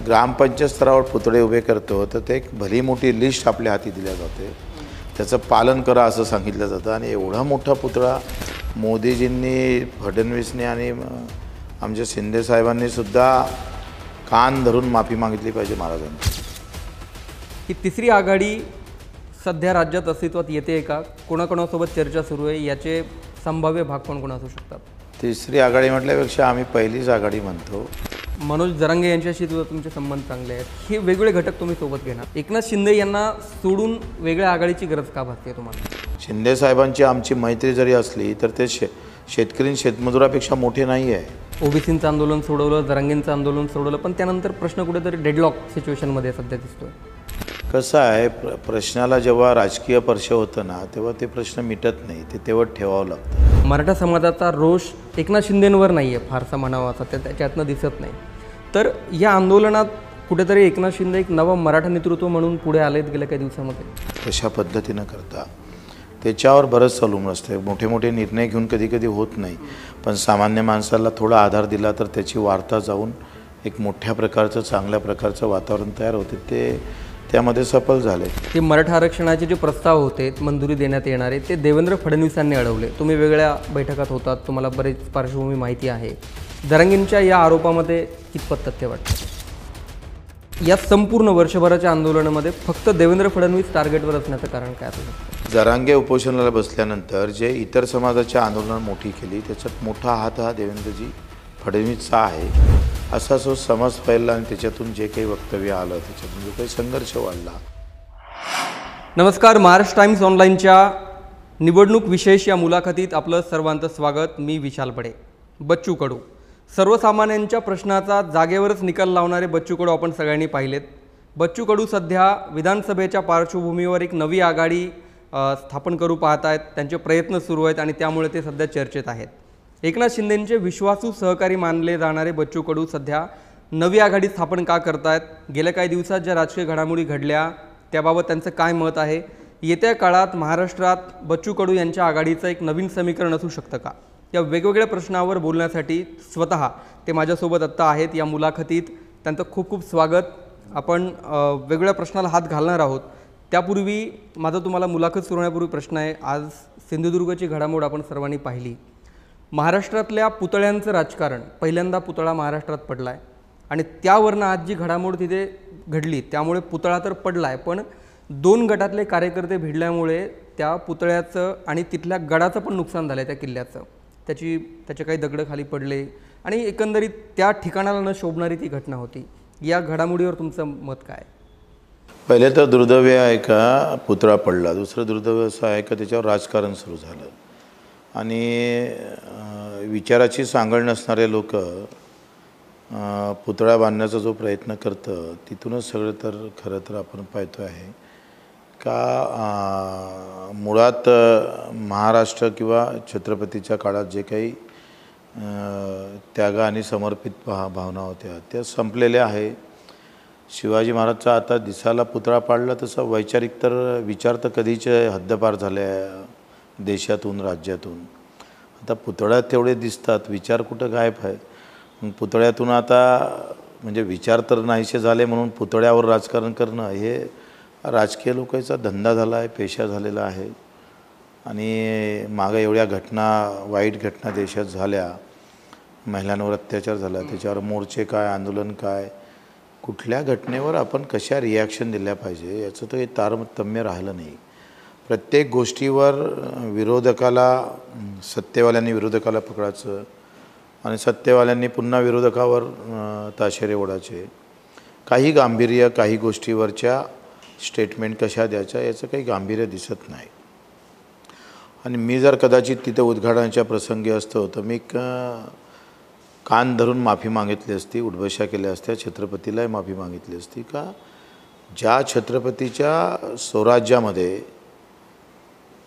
ग्रामपंचायत स्तरावर पुतळे उभे करतो तर ते एक भली मोठी लिस्ट आपल्या हाती दिल्या जाते, त्याचं पालन करा असं सांगितलं जातं. आणि एवढा मोठा पुतळा मोदीजींनी, फडणवीसने आणि आमच्या शिंदे साहेबांनी सुद्धा कान धरून माफी मागितली पाहिजे महाराजांची. ही तिसरी आघाडी सध्या राज्यात अस्तित्वात येते का? कोणाकोणासोबत चर्चा सुरू आहे? याचे संभाव्य भाग कोण असू शकतात? तिसरी आघाडी म्हटल्यापेक्षा आम्ही पहिलीच आघाडी म्हणतो. मनोज जरांगे यांच्याशी तुमचे संबंध चांगले आहेत, हे वेगवेगळे घटक तुम्ही सोबत घेणार. एकनाथ शिंदे यांना सोडून वेगळ्या आघाडीची गरज का भासते तुम्हाला? शिंदे साहेबांची आमची मैत्री जरी असली तर ते शेतकरी शेतमजुरापेक्षा मोठे नाही आहे. ओबीसींचं आंदोलन सोडवलं, जरांगेंचं आंदोलन सोडवलं, पण त्यानंतर प्रश्न कुठेतरी डेडलॉक सिच्युएशनमध्ये सध्या दिसतोय. कसं आहे, प्रश्नाला जेव्हा राजकीय स्पर्श होतं ना तेव्हा ते प्रश्न मिटत नाही, ते तेव्हा ठेवावं लागतं. मराठा समाजाचा रोष एकनाथ शिंदेंवर नाही आहे फारसा म्हणावा असा, त्याच्यातनं दिसत नाही. तर या आंदोलनात कुठेतरी एकनाथ शिंदे एक नवा मराठा नेतृत्व म्हणून पुढे आलेत गेल्या काही दिवसामध्ये. तशा पद्धतीनं करता त्याच्यावर बरंच अवलंबून असते. मोठे मोठे निर्णय घेऊन कधी कधी होत नाही, पण सामान्य माणसाला थोडा आधार दिला तर त्याची वार्ता जाऊन एक मोठ्या प्रकारचं चांगल्या प्रकारचं वातावरण तयार होते, ते त्यामध्ये सफल झाले. ते मराठा आरक्षणाचे जे प्रस्ताव होते मंजुरी देण्यात येणारे ते देवेंद्र फडणवीसांनी अडवले. तुम्ही वेगळ्या बैठकात होतात, तुम्हाला बरेच पार्श्वभूमी माहिती आहे. जरांगेंच्या या आरोपामध्ये कितपत तथ्य वाटतं? या संपूर्ण वर्षभराच्या आंदोलनामध्ये फक्त देवेंद्र फडणवीस टार्गेटवर असण्याचं कारण काय असतं? जरांगे उपोषणाला बसल्यानंतर जे इतर समाजाच्या आंदोलनात मोठी केली त्याच्यात मोठा हात हा देवेंद्रजी फडणवीसचा आहे असा जो समज फैलला आणि त्याच्यातून जे काही वक्तव्य आलं, त्याच्यातून जो काही संघर्ष वाढला. नमस्कार, महाराष्ट्र टाइम्स ऑनलाईनच्या निवडणूक विशेष या मुलाखतीत आपलं सर्वांचं स्वागत. मी विशाल बडे. बच्चू कडू, सर्वसामान्यांच्या प्रश्नाचा जागेवरच निकाल लावणारे बच्चू कडू आपण सगळ्यांनी पाहिलेत. बच्चू कडू सध्या विधानसभेच्या पार्श्वभूमीवर एक नवी आघाडी स्थापन करू पाहत आहेत. त्यांचे प्रयत्न सुरू आहेत आणि त्यामुळे ते सध्या चर्चेत आहेत. एकनाथ शिंदेंचे विश्वासू सहकारी मानले जाणारे बच्चू कडू सध्या नवी आघाडी स्थापन का करतायत? गेल्या काही दिवसात ज्या राजकीय घडामोडी घडल्या त्याबाबत त्यांचं काय मत आहे? येत्या काळात महाराष्ट्रात बच्चू कडू यांच्या आघाडीचं एक नवीन समीकरण असू शकतं का? या वेगवेगळ्या प्रश्नावर बोलण्यासाठी स्वतः ते माझ्यासोबत आत्ता आहेत या मुलाखतीत. त्यांचं खूप खूप स्वागत. आपण वेगवेगळ्या प्रश्नाला हात घालणार आहोत. त्यापूर्वी माझा तुम्हाला मुलाखत सुरू होण्यापूर्वी प्रश्न आहे. आज सिंधुदुर्गची घडामोड आपण सर्वांनी पाहिली. महाराष्ट्रातल्या पुतळ्यांचं राजकारण, पहिल्यांदा पुतळा महाराष्ट्रात पडला आहे आणि त्यावरनं आज जी घडामोड तिथे घडली त्यामुळे पुतळा तर पडला आहे, पण 2 गटातले कार्यकर्ते भिडल्यामुळे त्या पुतळ्याचं आणि तिथल्या गडाचं पण नुकसान झालं आहे. त्या किल्ल्याचं त्याचे काही दगडं खाली पडले आणि एकंदरीत त्या ठिकाणाला न शोभणारी ती घटना होती. या घडामोडीवर तुमचं मत काय? पहिले तर दुर्दैव आहे का पुतळा पडला. दुसरं दुर्दैव असं आहे का त्याच्यावर राजकारण सुरू झालं आणि विचाराची सांगड नसणारे लोक पुतळा बांधण्याचा जो प्रयत्न करतं तिथूनच सगळं तर खरं तर आपण पाहतो आहे का मुळात महाराष्ट्र किंवा छत्रपतीच्या काळात जे काही त्याग आणि समर्पित भावना होत्या त्या संपलेल्या आहे. शिवाजी महाराजचा आता दिसायला पुतळा पाडला तसा वैचारिक तर विचार तर कधीच हद्दपार झाले देशातून राज्यातून. आता पुतळ्यात तेवढे दिसतात, विचार कुठं गायब आहे. मग पुतळ्यातून आता म्हणजे विचार तर नाहीसे झाले म्हणून पुतळ्यावर राजकारण करणं हे राजकीय लोकांचा धंदा झाला आहे, पेशा झालेला आहे. आणि मागं एवढ्या घटना, वाईट घटना देशात झाल्या, महिलांवर अत्याचार झाला, त्याच्यावर मोर्चे काय, आंदोलन काय, कुठल्या घटनेवर आपण कशा रिॲक्शन दिल्या पाहिजे याचं तर तारतम्य राहिलं नाही. प्रत्येक गोष्टीवर विरोधकाला, सत्तेवाल्यांनी विरोधकाला पकडायचं आणि सत्तेवाल्यांनी पुन्हा विरोधकावर ताशेरे ओढायचे. काही गांभीर्य, काही गोष्टीवरच्या स्टेटमेंट कशा द्यायच्या याचं काही गांभीर्य दिसत नाही. आणि मी जर कदाचित तिथे उद्घाटनाच्या प्रसंगी असतो तर मी कान धरून माफी मागितली असती, उठबशा केल्या असत्या, छत्रपतीलाही माफी मागितली असती का ज्या छत्रपतीच्या स्वराज्यामध्ये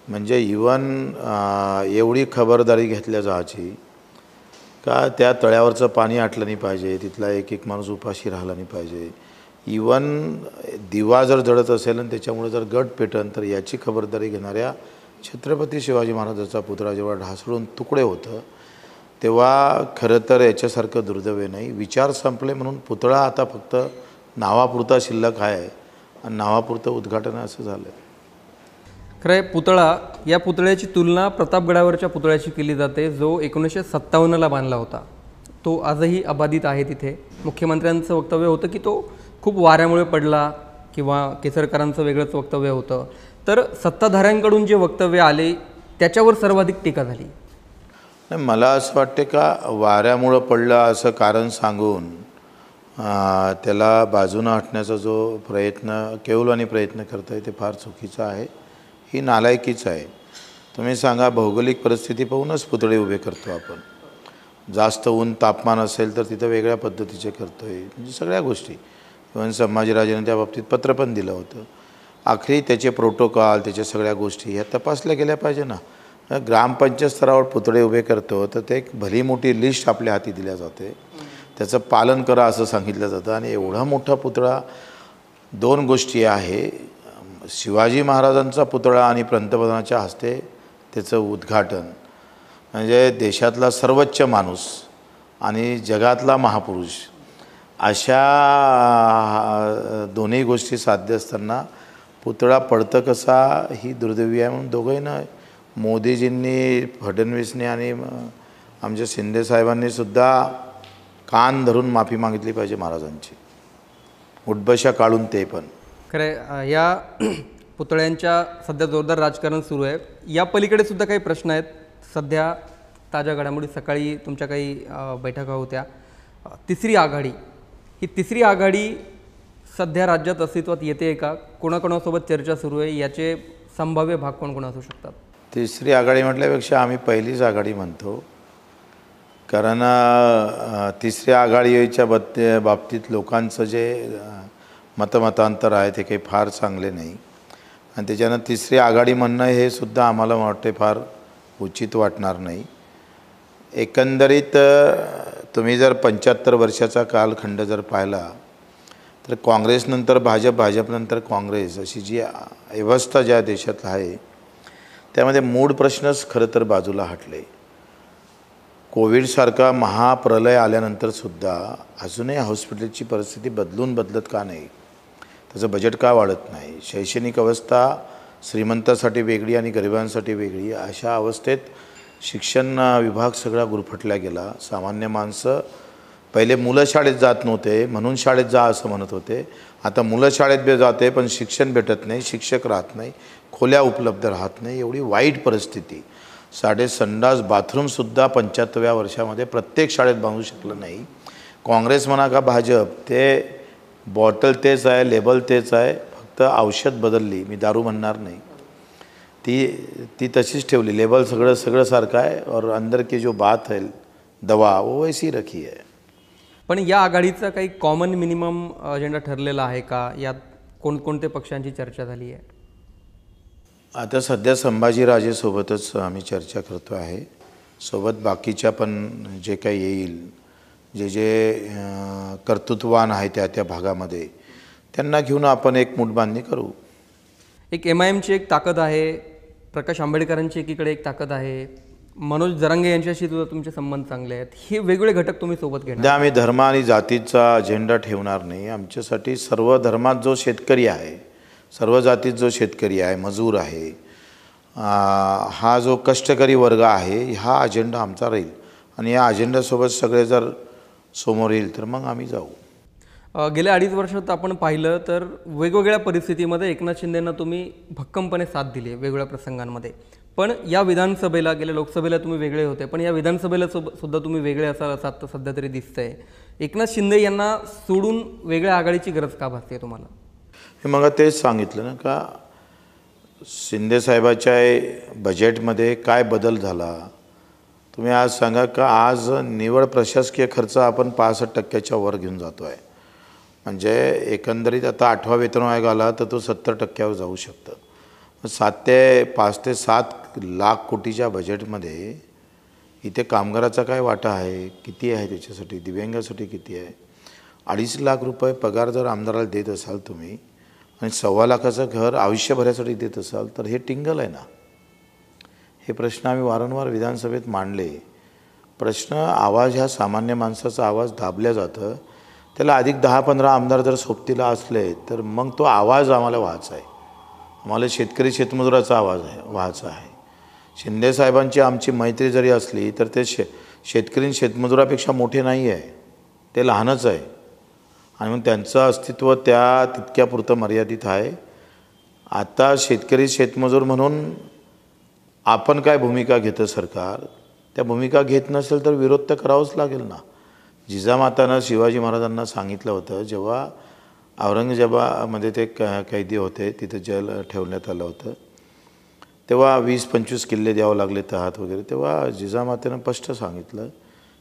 म्हणजे इवन एवढी खबरदारी घेतल्या जायची का त्या तळ्यावरचं पाणी आटलं नाही पाहिजे, तिथला एक एक माणूस उपाशी राहिला नाही पाहिजे. इवन दिवा जर जळत असेल आणि त्याच्यामुळे जर गट पेटन तर याची खबरदारी घेणाऱ्या छत्रपती शिवाजी महाराजाचा पुतळा जेव्हा ढासळून तुकडे होतं तेव्हा खरं तर याच्यासारखं दुर्दैव नाही. विचार संपले म्हणून पुतळा आता फक्त नावापुरता शिल्लक आहे आणि नावापुरतं उद्घाटन असं झालं. खरं आहे, पुतळा, या पुतळ्याची तुलना प्रतापगडावरच्या पुतळ्याशी केली जाते, जो 1957ला बांधला होता. तो आजही अबाधित आहे तिथे. मुख्यमंत्र्यांचं वक्तव्य होतं की तो खूप वाऱ्यामुळे पडला किंवा केसरकरांचं वेगळंच वक्तव्य होतं. तर सत्ताधाऱ्यांकडून जे वक्तव्य आले त्याच्यावर सर्वाधिक टीका झाली. नाही, मला असं वाटते का वाऱ्यामुळं पडलं असं कारण सांगून त्याला बाजूनं हटण्याचा जो प्रयत्न केवलानी प्रयत्न करता आहे ते फार चुकीचं आहे. ही नालायकीच आहे. तुम्ही सांगा, भौगोलिक परिस्थिती पाहूनच पुतळे उभे करतो आपण. जास्त ऊन तापमान असेल तर तिथं वेगळ्या पद्धतीचे करतो आहे. म्हणजे सगळ्या गोष्टी. इव्हन संभाजीराजेने त्या बाबतीत पत्र पण दिलं होतं. आखरी त्याचे प्रोटोकॉल, त्याच्या सगळ्या गोष्टी ह्या तपासल्या गेल्या पाहिजे ना. ग्रामपंचायत स्तरावर पुतळे उभे करतो तर ते एक भली मोठी लिस्ट आपल्या हाती दिल्या जाते, त्याचं पालन करा असं सांगितलं जातं. आणि एवढा मोठा पुतळा, दोन गोष्टी आहे, शिवाजी महाराजांचा पुतळा आणि पंतप्रधानाच्या हस्ते त्याचं उद्घाटन, म्हणजे देशातला सर्वोच्च माणूस आणि जगातला महापुरुष, अशा दोन्ही गोष्टी साध्य असताना पुतळा पडतं कसा ही दुर्दैवी आहे. म्हणून दोघंही ना, मोदीजींनी, फडणवीसने आणि आमच्या शिंदे साहेबांनी सुद्धा कान धरून माफी मागितली पाहिजे महाराजांची, उठबशा काढून ते पण. खरं, या पुतळ्यांच्या सध्या जोरदार राजकारण सुरू आहे. या पलीकडे सुद्धा काही प्रश्न आहेत. सध्या ताज्या घडामोडी, सकाळी तुमच्या काही बैठका होत्या. तिसरी आघाडी, ही तिसरी आघाडी सध्या राज्यात अस्तित्वात येते का? कोणाकोणासोबत चर्चा सुरू आहे? याचे संभाव्य भाग कोण असू शकतात? तिसरी आघाडी म्हटल्यापेक्षा आम्ही पहिलीच आघाडी म्हणतो. कारण तिसऱ्या आघाडीच्या बाबतीत लोकांचं जे मतमतांतर आहे ते काही फार चांगले नाही. आणि त्याच्यानं तिसरी आघाडी म्हणणं हे सुद्धा आम्हाला वाटते फार उचित वाटणार नाही. एकंदरीत तुम्ही जर 75 वर्षाचा कालखंड जर पाहिला तर काँग्रेसनंतर भाजप, भाजपनंतर काँग्रेस, अशी जी व्यवस्था ज्या देशात आहे त्यामध्ये मूळ प्रश्नच खरं तर बाजूला हटले. कोविडसारखा महाप्रलय आल्यानंतरसुद्धा अजूनही हॉस्पिटलची परिस्थिती बदलत का नाही? त्याचं बजेट का वाढत नाही? शैक्षणिक अवस्था श्रीमंतासाठी वेगळी आणि गरिबांसाठी वेगळी. अशा अवस्थेत शिक्षण विभाग सगळा गुरफटला गेला. सामान्य माणसं, पहिले मुलं शाळेत जात नव्हते म्हणून शाळेत जा असं म्हणत होते. आता मुलं शाळेत जाते पण शिक्षण भेटत नाही, शिक्षक राहत नाही, खोल्या उपलब्ध राहत नाही. एवढी वाईट परिस्थिती. संडास बाथरूमसुद्धा 75व्या वर्षामध्ये प्रत्येक शाळेत बांधू शकलं नाही. काँग्रेस म्हणा का भाजप, ते बॉटल तेच आहे, लेबल तेच आहे, फक्त औषध बदलली. मी दारू म्हणणार नाही, ती तशीच ठेवली. लेबल सगळं सारखं आहे और अंदर की जो बात है दवा वो वैसी रखी है. पण या आघाडीचा काही कॉमन मिनिमम अजेंडा ठरलेला आहे का? यात कोणकोणत्या पक्षांची चर्चा झाली आहे? आता सध्या संभाजीराजेसोबतच आम्ही चर्चा करतो आहे. सोबत बाकीच्या पण जे काही येईल, जे कर्तृत्ववान आहे त्या भागामध्ये, त्यांना घेऊन आपण एक मुठबांधणी करू. एक MIMची एक ताकद आहे, प्रकाश आंबेडकरांची एकीकडे एक ताकद आहे, मनोज जरांगे यांच्याशी सुद्धा तुमचे संबंध चांगले आहेत. हे वेगवेगळे घटक तुम्ही सोबत घेणार? सध्या आम्ही धर्म आणि जातीचा अजेंडा ठेवणार नाही. आमच्यासाठी सर्व धर्मात जो शेतकरी आहे, सर्व जातीत जो शेतकरी आहे, मजूर आहे, हा जो कष्टकरी वर्ग आहे, हा अजेंडा आमचा राहील. आणि या अजेंड्यासोबत सगळे जर समोर येईल तर मग आम्ही जाऊ. गेल्या 2.5 वर्षात आपण पाहिलं तर वेगवेगळ्या परिस्थितीमध्ये एकनाथ शिंदेंना तुम्ही भक्कमपणे साथ दिली आहे वेगवेगळ्या प्रसंगांमध्ये. पण या विधानसभेला, गेल्या लोकसभेला तुम्ही वेगळे होते, पण या विधानसभेला सुद्धा तुम्ही वेगळे असाल असं आता सध्या तरी दिसतंय. एकनाथ शिंदे यांना सोडून वेगळ्या आघाडीची गरज का भासते तुम्हाला? हे मग तेच सांगितलं ना का शिंदे साहेबाच्या बजेटमध्ये काय बदल झाला. तुम्ही आज सांगा का आज निव्वळ प्रशासकीय खर्च आपण 65% वर घेऊन जातो आहे. म्हणजे एकंदरीत आता 8वा वेतन आयोग आला तर तो 70% जाऊ शकतं. 5 ते 7 लाख कोटीच्या बजेटमध्ये इथे कामगाराचा काय वाटा आहे, किती आहे त्याच्यासाठी, दिव्यांगासाठी किती आहे? 2.5 लाख रुपये पगार जर आमदाराला देत असाल तुम्ही आणि 1.25 लाखाचं घर आयुष्यभरासाठी देत असाल तर हे टिंगल आहे ना. हे प्रश्न आम्ही वारंवार विधानसभेत मांडले. प्रश्न, आवाज ह्या सामान्य माणसाचा आवाज दाबल्या जातं. त्याला अधिक 10-15 आमदार जर सोबतीला असले तर मग तो आवाज आम्हाला व्हायचा आहे. आम्हाला शेतकरी शेतमजुराचा आवाज आहे व्हायचा आहे. शिंदेसाहेबांची आमची मैत्री जरी असली तर ते शेतकरी शेतमजुरापेक्षा मोठे नाही आहे, ते लहानच आहे. आणि मग त्यांचं अस्तित्व त्या तितक्यापुरतं मर्यादित आहे. आता शेतकरी शेतमजूर म्हणून आपण काय भूमिका घेतं सरकार, त्या भूमिका घेत नसेल तर विरोध तर करावाच लागेल ना. जिजामातानं शिवाजी महाराजांना सांगितलं होतं, जेव्हा औरंगजेबामध्ये ते कैदी होते, तिथे जेल ठेवण्यात आलं होतं, तेव्हा 20-25 किल्ले द्यावं लागले तहात वगैरे, तेव्हा जिजामातेनं स्पष्ट सांगितलं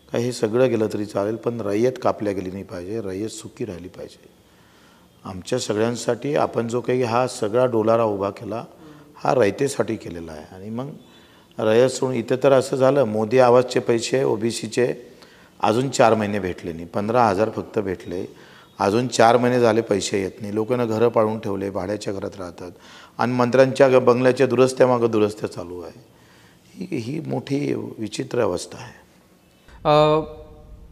का हे सगळं गेलं तरी चालेल, पण रय्यत कापल्या गेली नाही पाहिजे, रय्यत सुखी राहिली पाहिजे. आमच्या सगळ्यांसाठी आपण जो काही हा सगळा डोलारा उभा केला हा रयतेसाठी केलेला आहे. आणि मग रयत सोडून इथं तर असं झालं, मोदी आवाजचे पैसे ओबीसीचे अजून 4 महिने भेटले नाही, 15,000 फक्त भेटले. अजून 4 महिने झाले पैसे येत नाही. लोकांना घरं पाडून ठेवले, भाड्याच्या घरात राहतात आणि मंत्र्यांच्या बंगल्याच्या दुरुस्त्यामागं दुरुस्त्या चालू आहे. ही मोठी विचित्र अवस्था आहे.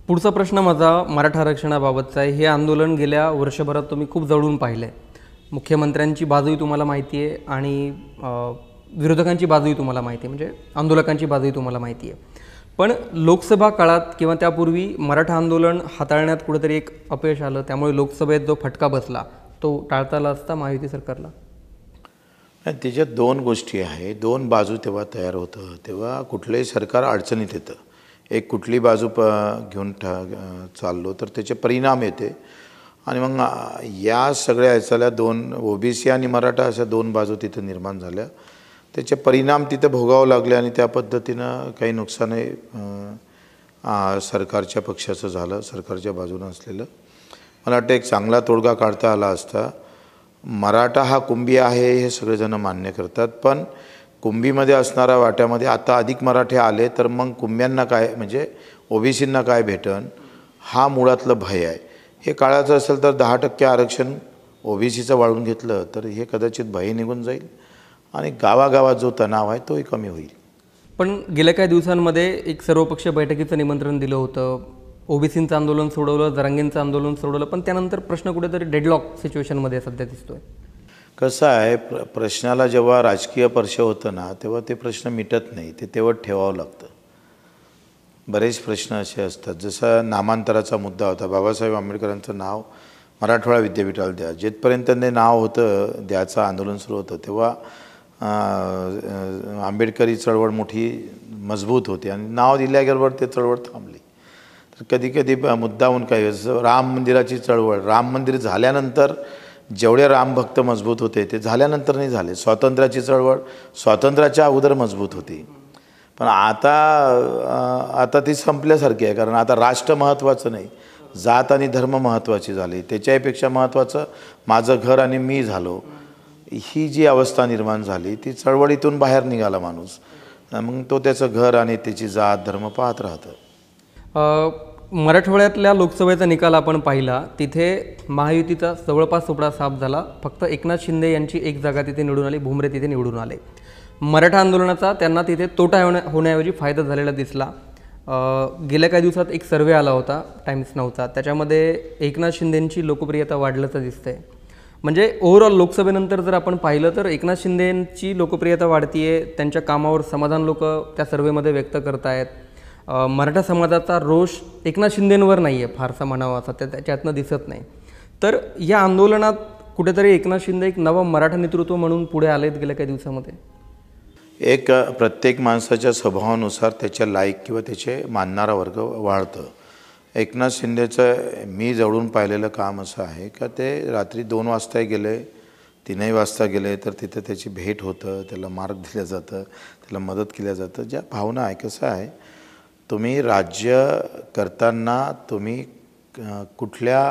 पुढचा प्रश्न माझा मराठा आरक्षणाबाबतचा आहे. हे आंदोलन गेल्या वर्षभरात तुम्ही खूप जवळून पाहिलं आहे. मुख्यमंत्र्यांची बाजूही तुम्हाला माहिती आहे आणि विरोधकांची बाजूही तुम्हाला माहिती आहे, म्हणजे आंदोलकांची बाजूही तुम्हाला माहिती आहे. पण लोकसभा काळात किंवा त्यापूर्वी मराठा आंदोलन हाताळण्यात कुठेतरी एक अपयश आलं, त्यामुळे लोकसभेत जो फटका बसला तो टाळता आला असता महायुती सरकारला. त्याच्यात 2 गोष्टी आहे, 2 बाजू तेव्हा तयार होतं. तेव्हा कुठलंही सरकार अडचणीत येतं. एक कुठली बाजू घेऊन चाललो तर त्याचे परिणाम येते. आणि मग या सगळ्या याच्याला 2 ओबीसी आणि मराठा अशा 2 बाजू तिथं निर्माण झाल्या. त्याचे परिणाम तिथं भोगावं लागले आणि त्या पद्धतीनं काही नुकसानही सरकारच्या पक्षाचं झालं, सरकारच्या बाजूनं असलेलं. मला वाटतं एक चांगला तोडगा काढता आला असता. मराठा हा कुंभी आहे हे सगळेजण मान्य करतात, पण कुंभीमध्ये असणाऱ्या वाट्यामध्ये आता अधिक मराठे आले तर मग कुंभ्यांना काय, म्हणजे ओबीसींना काय भेटन, हा मुळातलं भय आहे. हे काळाचं असेल तर 10% आरक्षण ओबीसीचं वाढवून घेतलं तर हे कदाचित भय निघून जाईल आणि गावागावात जो तणाव आहे तोही कमी होईल. पण गेल्या काही दिवसांमध्ये एक सर्वपक्षीय बैठकीचं निमंत्रण दिलं होतं. ओबीसींचं आंदोलन सोडवलं, जरांगेंचं आंदोलन सोडवलं, पण त्यानंतर प्रश्न कुठेतरी डेडलॉक सिच्युएशनमध्ये सध्या दिसतोय. कसं आहे, प्रश्नाला जेव्हा राजकीय स्पर्श होतं ना तेव्हा ते प्रश्न मिटत नाही, ते तेवढं ठेवावं लागतं. बरेच प्रश्न असे असतात, जसा नामांतराचा मुद्दा होता. बाबासाहेब आंबेडकरांचं नाव मराठवाडा विद्यापीठाला द्या, जिथपर्यंत ते नाव होतं द्याचं आंदोलन सुरू होतं तेव्हा आंबेडकरी चळवळ मोठी मजबूत होती आणि नाव दिल्याबरोबर ते चळवळ थांबली. तर कधी कधी मुद्दाहून काय, राम मंदिराची चळवळ, राम मंदिर झाल्यानंतर जेवढे रामभक्त मजबूत होते ते झाल्यानंतर नाही झाले. स्वातंत्र्याची चळवळ स्वातंत्र्याच्या अगोदर मजबूत होती, पण आता ती संपल्यासारखी आहे. कारण आता राष्ट्र महत्त्वाचं नाही, जात आणि धर्म महत्त्वाची झाली. त्याच्यापेक्षा महत्त्वाचं माझं घर आणि मी झालो. ही जी अवस्था निर्माण झाली ती चळवळीतून बाहेर निघाला माणूस, मग तो त्याचं घर आणि त्याची जात धर्म पाहत राहतं. मराठवाड्यातल्या लोकसभेचा निकाल आपण पाहिला, तिथे महायुतीचा जवळपास सुपडा साफ झाला. फक्त एकनाथ शिंदे यांची एक जागा तिथे निवडून आली, भुमरे तिथे निवडून आले. मराठा आंदोलनाचा त्यांना तिथे तोटा होण्याऐवजी फायदा झालेला दिसला. गेल्या काही दिवसात एक सर्वे आला होता टाइम्स नाऊचा, त्याच्यामध्ये एकनाथ शिंदेंची लोकप्रियता वाढल्याचं दिसतंय. म्हणजे ओव्हरऑल लोकसभेनंतर जर आपण पाहिलं तर एकनाथ शिंदेंची लोकप्रियता वाढतीये, त्यांच्या कामावर समाधान लोक त्या सर्वेमध्ये व्यक्त करतायत. मराठा समाजाचा रोष एकनाथ शिंदेंवर नाही आहे फारसा म्हणावा असा, त्याच्यातनं दिसत नाही. तर या आंदोलनात कुठेतरी एकनाथ शिंदे एक नवं मराठा नेतृत्व म्हणून पुढे आलेत गेल्या काही दिवसामध्ये. एक प्रत्येक माणसाच्या स्वभावानुसार त्याच्या लायक किंवा त्याचे मानणारा वर्ग वाढतं. एकनाथ शिंदेचं मी जवळून पाहिलेलं काम असं आहे का ते रात्री 2 वाजताही गेले, 3ही वाजता गेले तर तिथं त्याची भेट होतं, त्याला मार्ग दिलं जातं, त्याला मदत केल्या जातं. ज्या भावना आहे, कसं आहे, तुम्ही राज्य करताना तुम्ही कुठल्या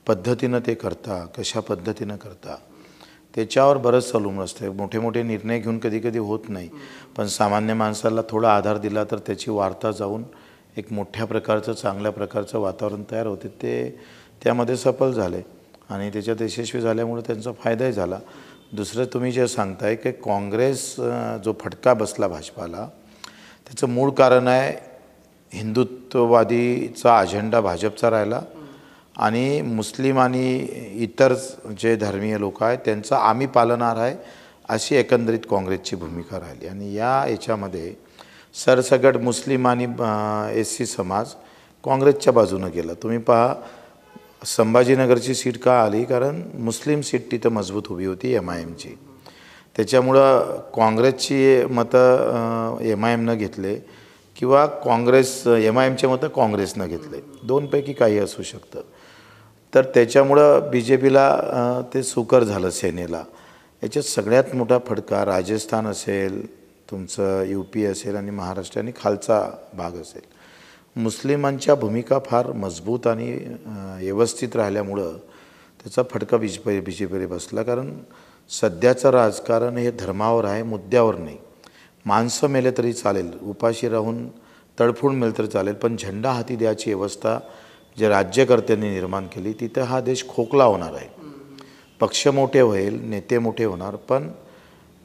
पद्धतीनं ते करता, कशा पद्धतीनं करता, त्याच्यावर बरंच अवलंबून असतं. मोठे मोठे निर्णय घेऊन कधी कधी होत नाही, पण सामान्य माणसाला थोडा आधार दिला तर त्याची वार्ता जाऊन एक मोठ्या प्रकारचं चांगल्या प्रकारचं वातावरण तयार होते. ते त्यामध्ये सफल झाले आणि त्याच्यात यशस्वी झाल्यामुळे त्यांचा फायदाही झाला. दुसरं तुम्ही जे सांगताय की काँग्रेस जो फटका बसला भाजपाला, त्याचं मूळ कारण आहे हिंदुत्ववादीचा अजेंडा भाजपचा राहिला आणि मुस्लिम आणि इतर जे धर्मीय लोक आहेत त्यांचं आम्ही पालणार आहे अशी एकंदरीत काँग्रेसची भूमिका राहिली. आणि याच्यामध्ये सरसकट मुस्लिम आणि SC समाज काँग्रेसच्या बाजूनं गेला. तुम्ही पहा संभाजीनगरची सीट का आली, कारण मुस्लिम सीट तिथं मजबूत उभी होती MIMची. त्याच्यामुळं काँग्रेसची मतं MIMनं घेतले किंवा MIMचे मतं काँग्रेसनं घेतले, दोनपैकी काही असू शकतं. तर त्याच्यामुळं BJPला ते सुकर झालं सेनेला. याच्यात सगळ्यात मोठा फटका राजस्थान असेल, तुमचं UP असेल आणि महाराष्ट्र आणि खालचा भाग असेल. मुस्लिमांच्या भूमिका फार मजबूत आणि व्यवस्थित राहिल्यामुळं त्याचा फटका BJPला बसला. कारण सध्याचं राजकारण हे धर्मावर आहे, मुद्द्यावर नाही. माणसं मेले तरी चालेल, उपाशी राहून तडफून मेल तरी चालेल, पण झेंडा हाती द्यायची व्यवस्था जे राज्यकर्त्यांनी निर्माण केली तिथं हा देश खोकला होणार आहे. पक्ष मोठे होईल, नेते मोठे होणार, पण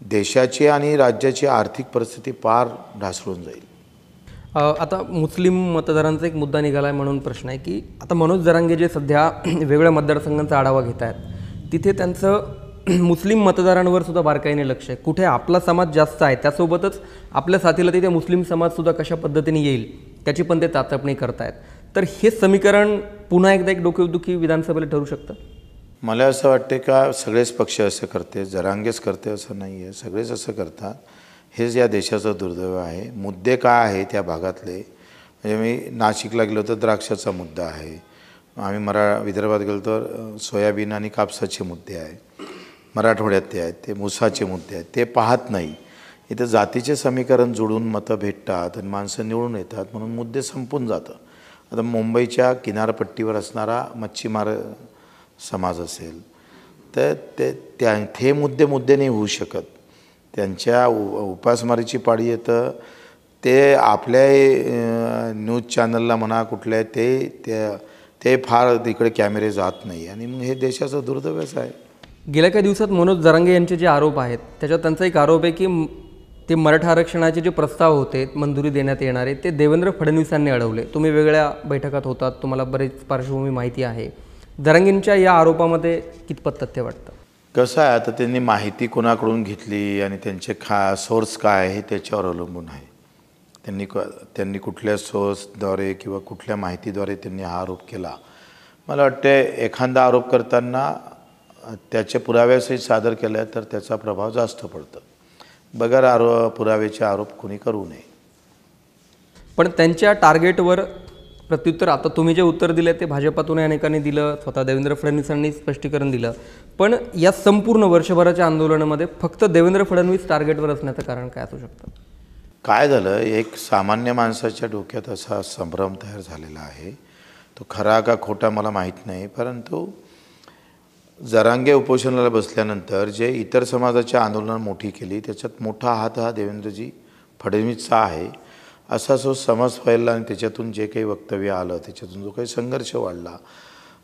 देशाची आणि राज्याची आर्थिक परिस्थिती पार ढासळून जाईल. आता मुस्लिम मतदारांचा एक मुद्दा निघाला आहे म्हणून प्रश्न आहे की आता मनोज जरांगे जे सध्या वेगवेगळ्या मतदारसंघांचा आढावा घेत आहेत तिथे त्यांचं मुस्लिम मतदारांवर सुद्धा बारकाईने लक्ष आहे. कुठे आपला समाज जास्त आहे त्यासोबतच आपल्या साथीला तिथे मुस्लिम समाजसुद्धा कशा पद्धतीने येईल त्याची पण ते चाचपणी करतायत. तर हे समीकरण पुन्हा एकदा एक डोकेदुखी विधानसभेला ठरू शकतं. मला असं वाटते का सगळेच पक्ष असं करते, जरांगेच करते असं नाही आहे, सगळेच असं करतात. हेच या देशाचं दुर्दैव आहे. मुद्दे काय आहे त्या भागातले, म्हणजे मी नाशिकला गेलो तर द्राक्षाचा मुद्दा आहे, आम्ही विदर्भात गेलो तर सोयाबीन आणि कापसाचे मुद्दे आहे, मराठवाड्यात ते आहेत, ते ऊसाचे मुद्दे आहेत, ते पाहत नाही. इथं जातीचे समीकरण जोडून मतं भेटतात आणि माणसं निवडून येतात म्हणून मुद्दे संपून जातं. आता मुंबईच्या किनारपट्टीवर असणारा मच्छीमार समाज असेल तर ते मुद्दे नाही होऊ शकत. त्यांच्या उपासमारीची पाळी येतं ते आपल्या न्यूज चॅनलला म्हणा कुठल्या ते फार तिकडे कॅमेरे जात नाही आणि मग हे देशाचं दुर्दैवच आहे. गेल्या काही दिवसात मनोज जरांगे यांचे जे आरोप आहेत त्याच्यात त्यांचा एक आरोप आहे की ते मराठा आरक्षणाचे जे प्रस्ताव होते मंजुरी देण्यात येणारे ते देवेंद्र फडणवीसांनी अडवले. तुम्ही वेगळ्या बैठकात होतात, तुम्हाला बरेच पार्श्वभूमी माहिती आहे. जरांगेंच्या या आरोपामध्ये कितपत तथ्य वाटतं? कसं आहे, आता त्यांनी माहिती कोणाकडून घेतली आणि त्यांचे सोर्स काय आहे हे त्याच्यावर अवलंबून आहे. त्यांनी कुठल्या सोर्सद्वारे किंवा कुठल्या माहितीद्वारे त्यांनी हा आरोप केला. मला वाटते एखादा आरोप करताना त्याचे पुराव्यासहित सादर केले तर त्याचा प्रभाव जास्त पडतो. बगैर पुराव्याचे आरोप कोणी करू नये. पण त्यांच्या टार्गेटवर प्रत्युत्तर आता तुम्ही जे उत्तर दिले ते भाजपातून अनेकांनी दिलं, स्वतः देवेंद्र फडणवीसांनी स्पष्टीकरण दिलं, पण या संपूर्ण वर्षभराच्या आंदोलनामध्ये फक्त देवेंद्र फडणवीस टार्गेटवर असण्याचं कारण काय असू शकतं? काय झालं, एक सामान्य माणसाच्या डोक्यात असा संभ्रम तयार झालेला आहे. तो खरा का खोटा मला माहीत नाही, परंतु जरांगे उपोषणाला बसल्यानंतर जे इतर समाजाच्या आंदोलनं मोठी केली त्याच्यात मोठा हात हा देवेंद्रजी फडणवीसचा आहे असा जो समज फैलला आणि त्याच्यातून जे काही वक्तव्य आलं, त्याच्यातून जो काही संघर्ष वाढला,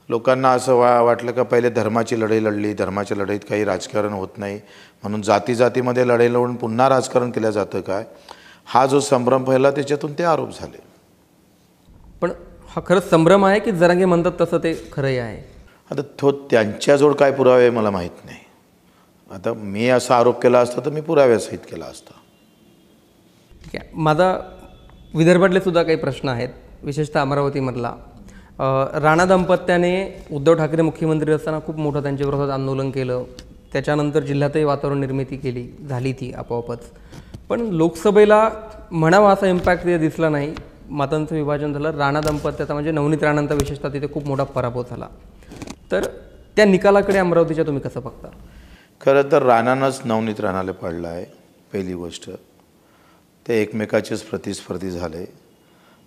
लोकांना असं वाटलं का पहिले धर्माची लढाई लढली, धर्माच्या लढाईत काही राजकारण होत नाही म्हणून जातीमध्ये लढाई लढून पुन्हा राजकारण केलं जातं काय, हा जो संभ्रम फैलला त्याच्यातून ते आरोप झाले. पण हा खरंच संभ्रम आहे की जरांगे म्हणतात तसं ते खरंही आहे? आता त्यांच्याजवळ काय पुरावे मला माहीत नाही. आता मी असा आरोप केला असता तर मी पुराव्यासहित केला असता. ठीक आहे. माझा विदर्भातले सुद्धा काही प्रश्न आहेत, विशेषतः अमरावतीमधला. राणा दाम्पत्याने उद्धव ठाकरे मुख्यमंत्री असताना खूप मोठं त्यांच्या विरोधात आंदोलन केलं, त्याच्यानंतर जिल्ह्यातही वातावरण निर्मिती झाली ती आपोआपच. पण लोकसभेला म्हणावा असा इम्पॅक्ट तिथे दिसला नाही. मतांचं विभाजन झालं. राणा दाम्पत्याचा म्हणजे नवनीत राणांचा विशेषतः तिथे खूप मोठा पराभव झाला. तर त्या निकालाकडे अमरावतीच्या तुम्ही कसं बघता? खरं तर राणानंच नवनीत राणाला पाडलं आहे. पहिली गोष्ट ते एकमेकाचेच प्रतिस्पर्धी झाले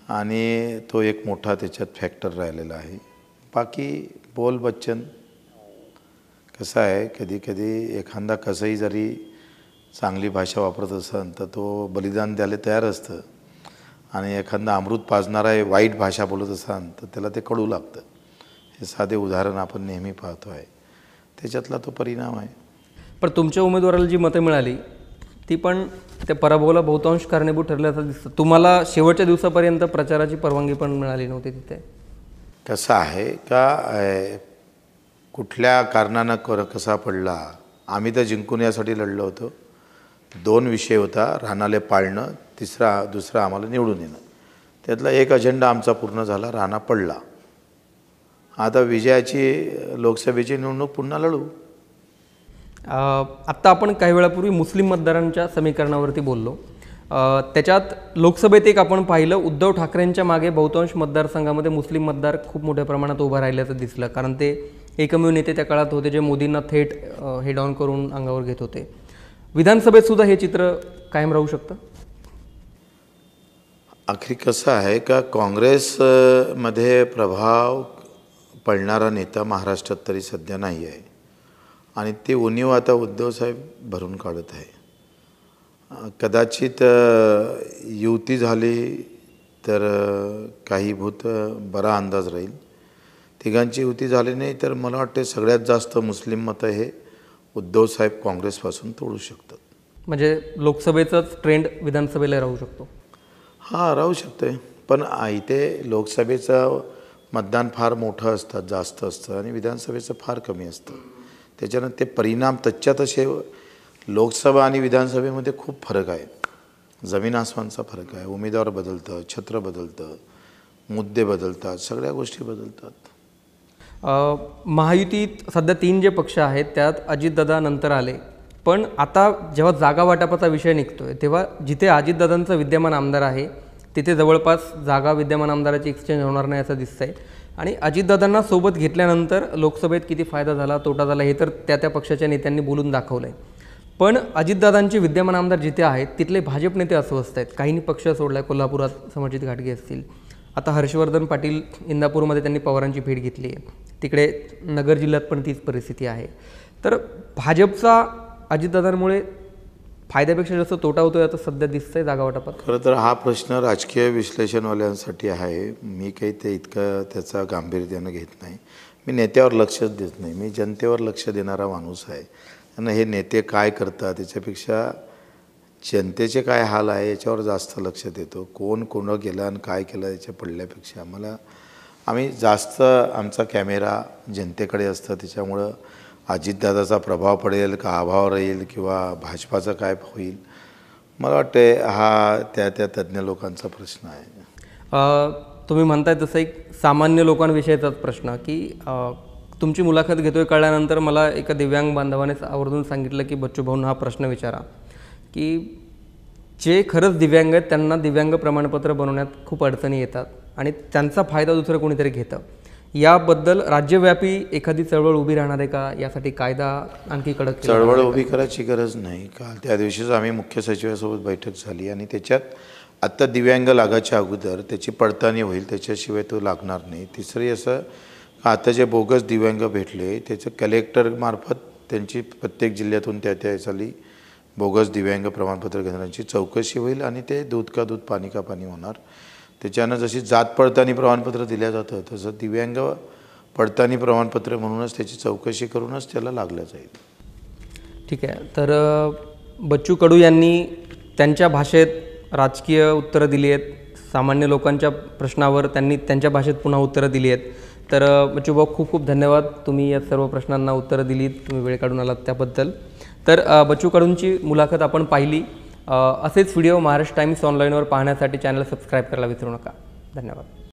आणि तो एक मोठा त्याच्यात फॅक्टर राहिलेला आहे. बाकी बोल बच्चन कसं आहे, कधी कधी एखादा कसंही जरी चांगली भाषा वापरत असेल तर तो बलिदान द्यायला तयार असतं आणि एखादा अमृत पाजणारा वाईट भाषा बोलत असाल तर त्याला ते कडू लागतं. हे साधे उदाहरण आपण नेहमी पाहतो आहे, त्याच्यातला तो परिणाम आहे. पण तुमच्या उमेदवाराला जी मतं मिळाली ती पण त्या पराभवाला बहुतांश कारणीभूत ठरल्याचं दिसतं. तुम्हाला शेवटच्या दिवसापर्यंत प्रचाराची परवानगी पण मिळाली नव्हती तिथे. कसं आहे का कुठल्या कारणानं कसा पडला, आम्ही तर जिंकून यासाठी लढलो होतो. 2 विषय होता, राणाले पाळणं, दुसरा आम्हाला निवडून येणं. त्यातला एक अजेंडा आमचा पूर्ण झाला, राणा पडला. आता विजयाची लोकसभेची निवडणूक पुन्हा लढू. आत्ता आपण काही वेळापूर्वी मुस्लिम मतदारांच्या समीकरणावरती बोललो. त्याच्यात लोकसभेत एक आपण पाहिलं, उद्धव ठाकरेंच्या मागे बहुतांश मतदारसंघामध्ये मुस्लिम मतदार खूप मोठ्या प्रमाणात उभं राहिल्याचं दिसलं, कारण ते एकमेव नेते त्या काळात होते जे मोदींना थेट हेड ऑन करून अंगावर घेत होते. विधानसभेत सुद्धा हे चित्र कायम राहू शकतं. आखरी कसं आहे का काँग्रेसमध्ये प्रभाव पडणारा नेता महाराष्ट्रात तरी सध्या नाही आहे आणि ते उणीव आता उद्धवसाहेब भरून काढत आहे. कदाचित युती झाली तर काही भूत बरा अंदाज राहील. तिघांची युती झाली नाही तर मला वाटते सगळ्यात जास्त मुस्लिम मतं हे उद्धवसाहेब काँग्रेसपासून तोडू शकतात. म्हणजे लोकसभेचाच ट्रेंड विधानसभेला राहू शकतो. हां, राहू शकते, पण इथे लोकसभेचं मतदान फार मोठं असतं, जास्त असतं आणि विधानसभेचं फार कमी असतं. त्याच्यानं ते परिणाम तच्च्या तसे लोकसभा आणि विधानसभेमध्ये खूप फरक आहे. जमीन आसमानचा फरक आहे. उमेदवार बदलतं, छत्र बदलतं, मुद्दे बदलतात, सगळ्या गोष्टी बदलतात. महायुतीत सध्या 3 जे पक्ष आहेत त्यात अजितदादा नंतर आले, पण आता जेव्हा जागा वाटपाचा विषय निघतोय तेव्हा जिथे अजितदादांचा विद्यमान आमदार आहे तिथे जवळपास जागा विद्यमान आमदाराची एक्सचेंज होणार नाही असं दिसतंय. आणि अजितदादांना सोबत घेतल्यानंतर लोकसभेत किती फायदा झाला तोटा झाला हे तर त्या पक्षाच्या नेत्यांनी बोलून दाखवलं आहे. पण अजितदादांचे विद्यमान आमदार जिथे आहेत तिथले भाजप नेते अस्वस्थ आहेत. काहींनी पक्ष सोडला आहे. कोल्हापुरात समजित घाटगे असतील, आता हर्षवर्धन पाटील इंदापूरमध्ये त्यांनी पवारांची भेट घेतली आहे. तिकडे नगर जिल्ह्यात पण तीच परिस्थिती आहे. तर भाजपचा अजितदादांमुळे फायद्यापेक्षा जास्त तोटा होतोय आता सध्या दिसतंय जागा वाटपात. खरं तर हा प्रश्न राजकीय विश्लेषणवाल्यांसाठी आहे. मी काही ते इतकं त्याचा गांभीर्यानं घेत नाही. मी नेत्यावर लक्षच देत नाही. मी जनतेवर लक्ष देणारा माणूस आहे. आणि हे नेते काय करतात त्याच्यापेक्षा जनतेचे काय हाल आहे याच्यावर जास्त लक्ष देतो. कोण गेलं आणि काय केलं याच्या पडल्यापेक्षा आम्ही जास्त आमचा कॅमेरा जनतेकडे असतं. त्याच्यामुळं अजितदादाचा प्रभाव पडेल का अभाव राहील किंवा भाजपाचं काय होईल मला वाटते हा त्या तज्ज्ञ लोकांचा प्रश्न आहे. तुम्ही म्हणताय तसं एक सामान्य लोकांविषयीचाच प्रश्न की तुमची मुलाखत घेतोय कळल्यानंतर मला एका दिव्यांग बांधवाने आवर्जून सांगितलं की बच्चू भाऊंना हा प्रश्न विचारा की जे खरंच दिव्यांग आहेत त्यांना दिव्यांग प्रमाणपत्र बनवण्यात खूप अडचणी येतात आणि त्यांचा फायदा दुसरं कोणीतरी घेतं. याबद्दल राज्यव्यापी एखादी चळवळ उभी राहणार आहे का? यासाठी कायदा आणखी कडक चळवळ उभी करायची गरज नाही. काल त्या दिवशीच आम्ही मुख्य सचिवासोबत बैठक झाली आणि त्याच्यात आत्ता दिव्यांग लागायच्या अगोदर त्याची पडताळणी होईल, त्याच्याशिवाय तो लागणार नाही. तिसरी असं आता जे बोगस दिव्यांग भेटले त्याचं कलेक्टरमार्फत त्यांची प्रत्येक जिल्ह्यातून त्या साली बोगस दिव्यांग प्रमाणपत्र केंद्रांची चौकशी होईल आणि ते दूध का दूध पाणी का पाणी होणार. त्याच्यानं जशी जात पडताळणी प्रमाणपत्र दिलं जातं तसं दिव्यांग पडताळणी प्रमाणपत्र म्हणूनच त्याची चौकशी करूनच त्याला लागलं जाईल. ठीक आहे. तर बच्चू कडू यांनी त्यांच्या भाषेत राजकीय उत्तरं दिली आहेत. सामान्य लोकांच्या प्रश्नावर त्यांनी त्यांच्या भाषेत पुन्हा उत्तरं दिली आहेत. तर बच्चू भाऊ खूप खूप धन्यवाद. तुम्ही या सर्व प्रश्नांना उत्तरं दिलीत, तुम्ही वेळ काढून आलात त्याबद्दल. तर बच्चू कडूंची मुलाखत आपण पाहिली. असेच व्हिडिओ महाराष्ट्र टाइम्स ऑनलाईनवर पाहण्यासाठी चॅनल सबस्क्राईब करायला विसरू नका. धन्यवाद.